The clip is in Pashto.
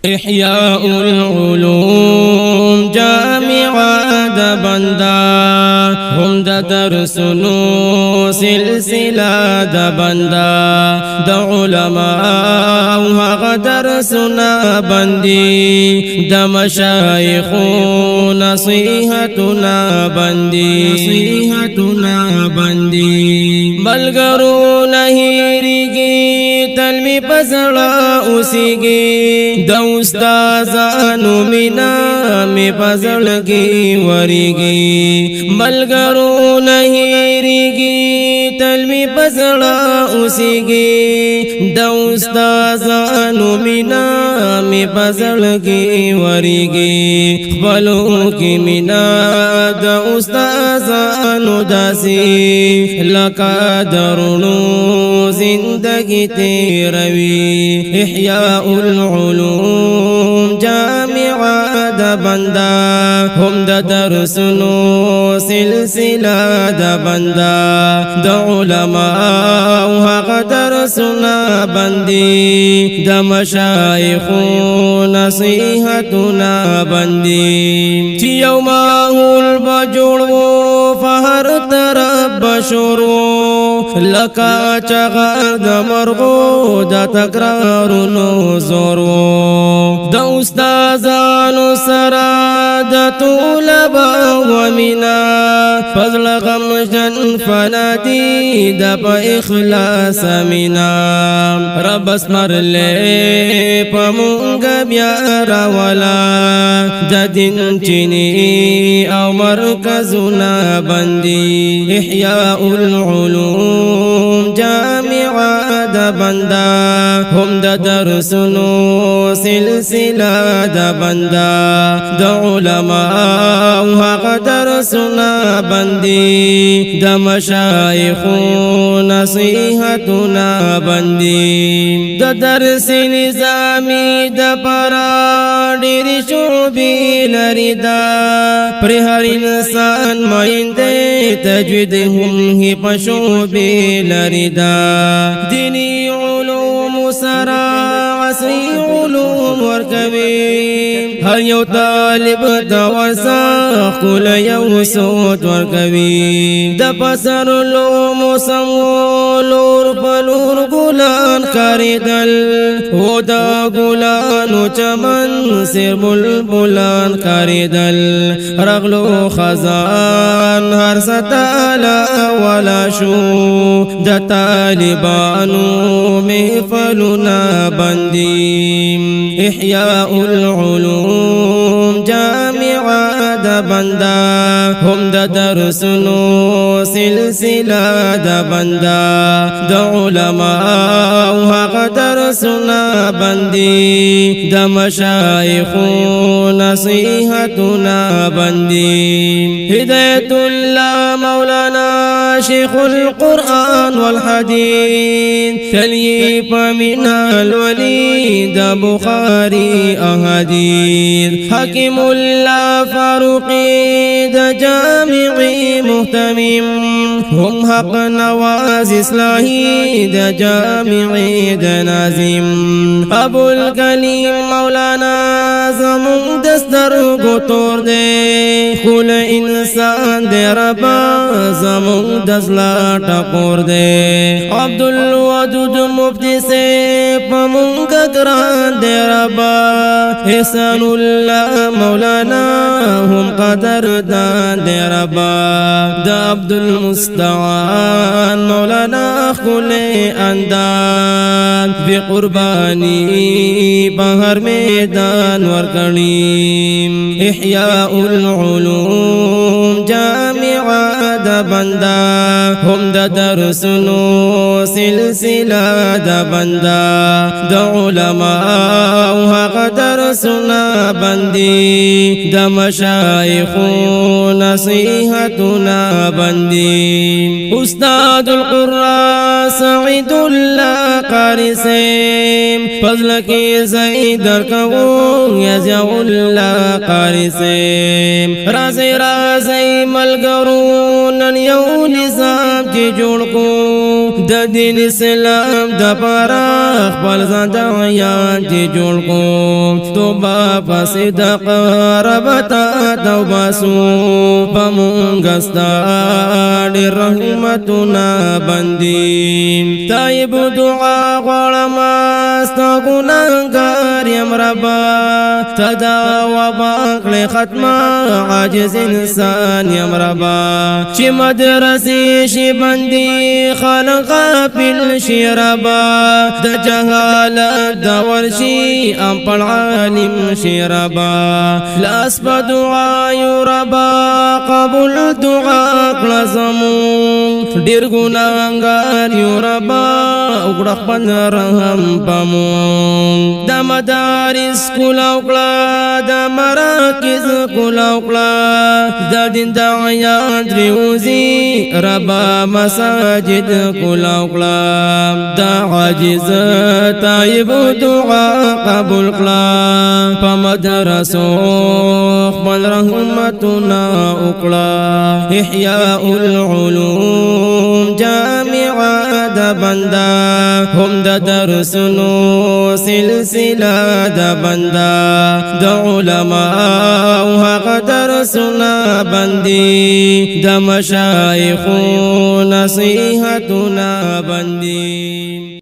احیاء العلوم جامعہ دا بندہ هم دا درسنو سلسلہ دا بندہ دا علماء وغا درسنا بندی دا مشایخو نصیحتنا بندی ملگرو نهیریگی تلمی پزڑا اسیگی دا استازانو منا می پزڑگی وریگی ملگرو نهیریگی تلمی پزڑا اسیگی دا استازانو منا می پزڑگی وریگی خبلو کی منا دا استازانو داسی لکا درنو زندگی تیروی احیاء العلوم جامعہ دا بندہ هم دا درسنو سلسلہ دا بندہ دا علماء وغا درسنا بندی دا مشایخو نصیحتنا بندی چی یوماہو البجڑو فہر طرف بشورو لکا چغر دا مرغو دا تکرارونو زورو دا استازانو سرا دا طولبا ومنا فضل غمجن فنادی دا پا اخلاص منا رب اسمر لے پا مونگا بیارا ولا دا دن چینی او مرکزنا بندی احیاء العلوم جامعہ دا بندہ هم دا درسنو سلسلہ دا بندہ دا علماء وغا درسنا بندی دا مشایخو نصیحتنا بندی دا درس نظامی دا پرا دیر شعبی لردا پر ہر انسان مائندے تجوید ہم ہی پشعبی لردا دینی علوم سرا عصری علوم ورکوی ہر یو طالب دا ورسا خل یو سوت ورکوی دا پسر علوم سمولور پلور گلان کاریدل او دا گلانو چمن سر بلبلان کاریدل رغلو خزان ہر ستالا ولا شو دا طالبانو محفلنا بندیم احیاء العلوم جامعہ دا بندہ هم دا درسنو سلسلہ دا بندہ دا علماء وغا درسنا بندی دا مشایخو نصیحتنا بندی ہدایت اللہ مولانا شیخ القرآن والحدیث تلیب من الولید بخاری احادیث حکیم اللہ فاروقی دا جامعی محتمم هم حق نواز اصلاحی دا جامعی دا نازم ابو الکلیم مولانا زمون دستر کو توڑ دے خول انسان دے ربا زمون دسلا ٹکور دے عبدالودود مفتی سے پمون کا گران دے ربا احسان اللہ مولانا هم قدر دان دے ربا دا عبدالمستعان مولانا خل اندان بقربانی بہر میدان ورکنیم احیاء العلوم جامعہ دا بندہ هم دا درسنو سلسلہ دا بندہ دا علماء وغا درسنا بندی دا مشایخو نصیحتنا بندی استاد القرآن سعید اللہ قاری سے فضل کی زید درکو یزیع اللہ قاری سے رازی رازی ملگرون یو نظام چی جوڑ کو د دین اسلام د پاره خپل ځان دعیان چې جوړ کو توبه فصدق رب تا توبه سو پمونږ ستا ډېر رحمتونه بندي تایب دعا غواړم ستا ګناهګار یم ربا تدا وبا کړې ختمه عاجز انسان یم ربا چې مدرسې شي بندي خلق غافل شي ربا د جهالت دور شي ام پر عالم شي ربا لاس په دعا یو ربا قبول دعا کړه زمون ډېر ګناهګار یو ربا وګړه خپل رحم پمون د مدارس کول وکړه د مراکز کول وکړه د دین دعیان دریوزي ربا مساجد کول وکړه د عاجز تایب دعا قبول کړه په مدرسو خپل رحمتونه وکړه احیاء العلوم جامعه د بندا هم د درسونو سلسله د بندا د علماء او هغه درسونه بندي د مشایخو نصیحتونه بندي